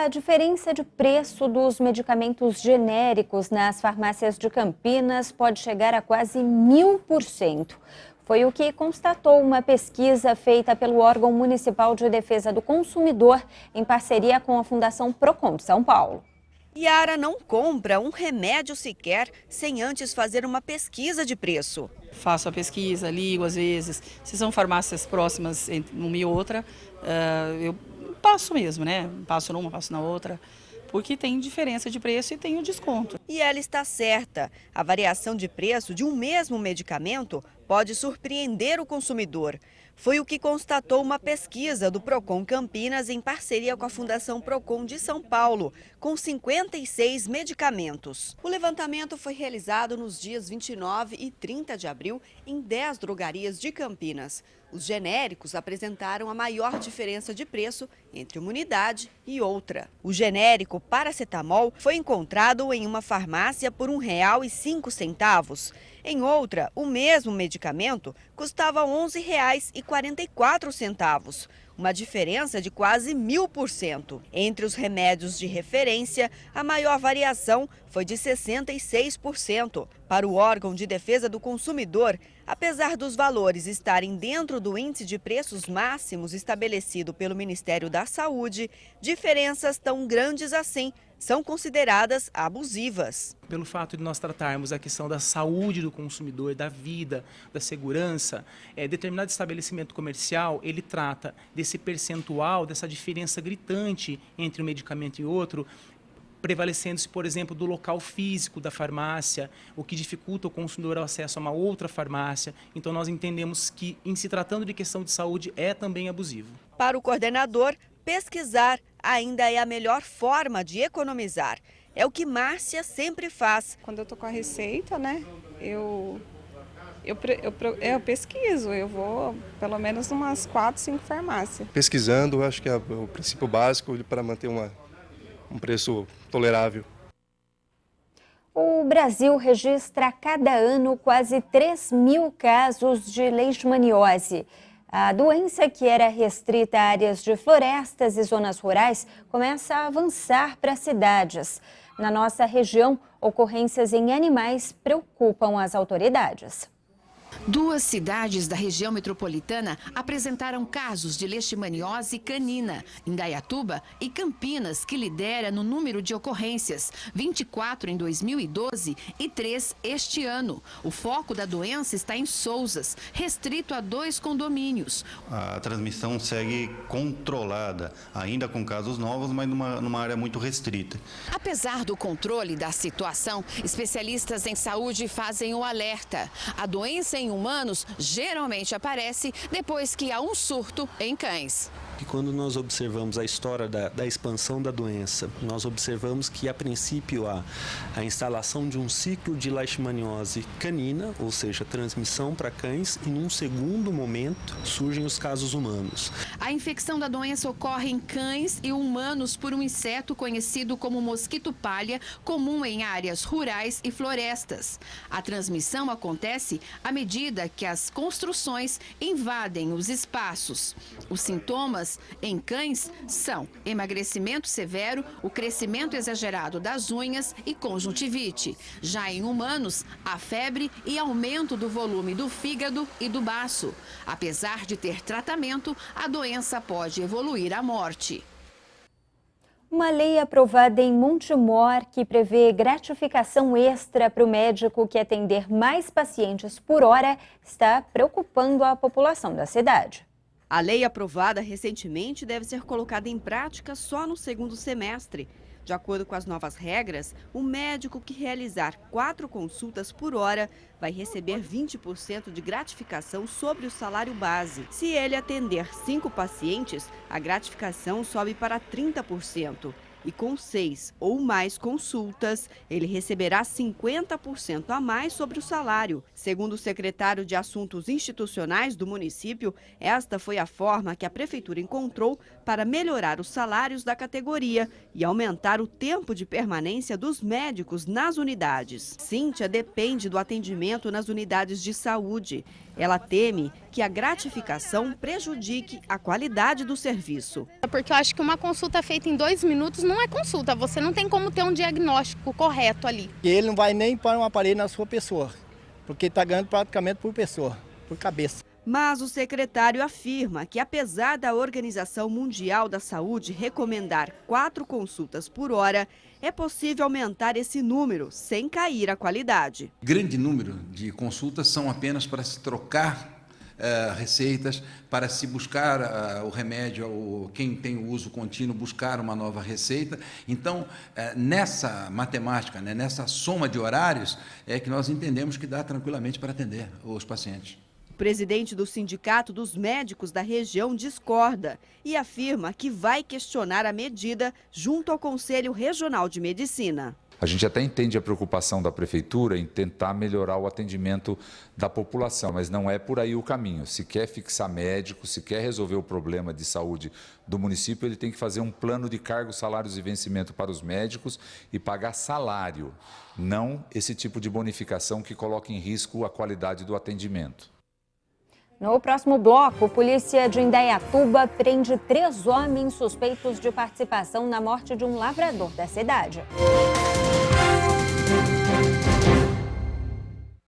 A diferença de preço dos medicamentos genéricos nas farmácias de Campinas pode chegar a quase 1000%. Foi o que constatou uma pesquisa feita pelo órgão municipal de defesa do consumidor em parceria com a Fundação Procon de São Paulo. Yara não compra um remédio sequer sem antes fazer uma pesquisa de preço. Faço a pesquisa, ligo às vezes. Se são farmácias próximas entre uma e outra, eu passo mesmo, né? Passo numa, passo na outra, porque tem diferença de preço e tem o desconto. E ela está certa. A variação de preço de um mesmo medicamento pode surpreender o consumidor. Foi o que constatou uma pesquisa do Procon Campinas em parceria com a Fundação Procon de São Paulo, com 56 medicamentos. O levantamento foi realizado nos dias 29 e 30 de abril em 10 drogarias de Campinas. Os genéricos apresentaram a maior diferença de preço entre uma unidade e outra. O genérico paracetamol foi encontrado em uma farmácia por R$ 1,05. Em outra, o mesmo medicamento custava R$ 11,44, uma diferença de quase 1000%. Entre os remédios de referência, a maior variação foi de 66%. Para o órgão de defesa do consumidor, apesar dos valores estarem dentro do índice de preços máximos estabelecido pelo Ministério da Saúde, diferenças tão grandes assim são consideradas abusivas. Pelo fato de nós tratarmos a questão da saúde do consumidor, da vida, da segurança, determinado estabelecimento comercial, ele trata desse percentual, dessa diferença gritante entre um medicamento e outro, prevalecendo-se, por exemplo, do local físico da farmácia, o que dificulta o consumidor o acesso a uma outra farmácia. Então nós entendemos que, em se tratando de questão de saúde, é também abusivo. Para o coordenador, pesquisar ainda é a melhor forma de economizar. É o que Márcia sempre faz. Quando eu estou com a receita, né, eu pesquiso, eu vou pelo menos umas 4, 5 farmácias. Pesquisando, acho que é o princípio básico para manter um preço tolerável. O Brasil registra a cada ano quase 3.000 casos de leishmaniose. A doença, que era restrita a áreas de florestas e zonas rurais, começa a avançar para cidades. Na nossa região, ocorrências em animais preocupam as autoridades. 2 cidades da região metropolitana apresentaram casos de leishmaniose canina, Indaiatuba e Campinas, que lidera no número de ocorrências, 24 em 2012 e 3 este ano. O foco da doença está em Sousas, restrito a 2 condomínios. A transmissão segue controlada, ainda com casos novos, mas numa área muito restrita. Apesar do controle da situação, especialistas em saúde fazem o alerta. A doença em humanos geralmente aparece depois que há um surto em cães. E quando nós observamos a história da expansão da doença, nós observamos que, a princípio, a instalação de um ciclo de leishmaniose canina, ou seja, transmissão para cães, e num segundo momento surgem os casos humanos. A infecção da doença ocorre em cães e humanos por um inseto conhecido como mosquito palha, comum em áreas rurais e florestas. A transmissão acontece à medida que as construções invadem os espaços. Os sintomas em cães são emagrecimento severo, o crescimento exagerado das unhas e conjuntivite. Já em humanos, há febre e aumento do volume do fígado e do baço. Apesar de ter tratamento, a doença pode evoluir à morte. Uma lei aprovada em Montemor que prevê gratificação extra para o médico que atender mais pacientes por hora está preocupando a população da cidade. A lei aprovada recentemente deve ser colocada em prática só no segundo semestre. De acordo com as novas regras, o médico que realizar 4 consultas por hora vai receber 20% de gratificação sobre o salário base. Se ele atender 5 pacientes, a gratificação sobe para 30%. E com 6 ou mais consultas, ele receberá 50% a mais sobre o salário. Segundo o secretário de Assuntos Institucionais do município, esta foi a forma que a prefeitura encontrou para melhorar os salários da categoria e aumentar o tempo de permanência dos médicos nas unidades. Cíntia depende do atendimento nas unidades de saúde. Ela teme que a gratificação prejudique a qualidade do serviço. Porque eu acho que uma consulta feita em 2 minutos não é consulta, você não tem como ter um diagnóstico correto ali. E ele não vai nem pôr um aparelho na sua pessoa, porque está ganhando praticamente por pessoa, por cabeça. Mas o secretário afirma que, apesar da Organização Mundial da Saúde recomendar 4 consultas por hora, é possível aumentar esse número sem cair a qualidade. Grande número de consultas são apenas para se trocar receitas, para se buscar o remédio, ou quem tem o uso contínuo buscar uma nova receita. Então, nessa matemática, né, nessa soma de horários, é que nós entendemos que dá tranquilamente para atender os pacientes. O presidente do Sindicato dos Médicos da região discorda e afirma que vai questionar a medida junto ao Conselho Regional de Medicina. A gente até entende a preocupação da prefeitura em tentar melhorar o atendimento da população, mas não é por aí o caminho. Se quer fixar médico, se quer resolver o problema de saúde do município, ele tem que fazer um plano de cargos, salários e vencimento para os médicos e pagar salário, não esse tipo de bonificação que coloca em risco a qualidade do atendimento. No próximo bloco, polícia de Indaiatuba prende 3 homens suspeitos de participação na morte de um lavrador da cidade.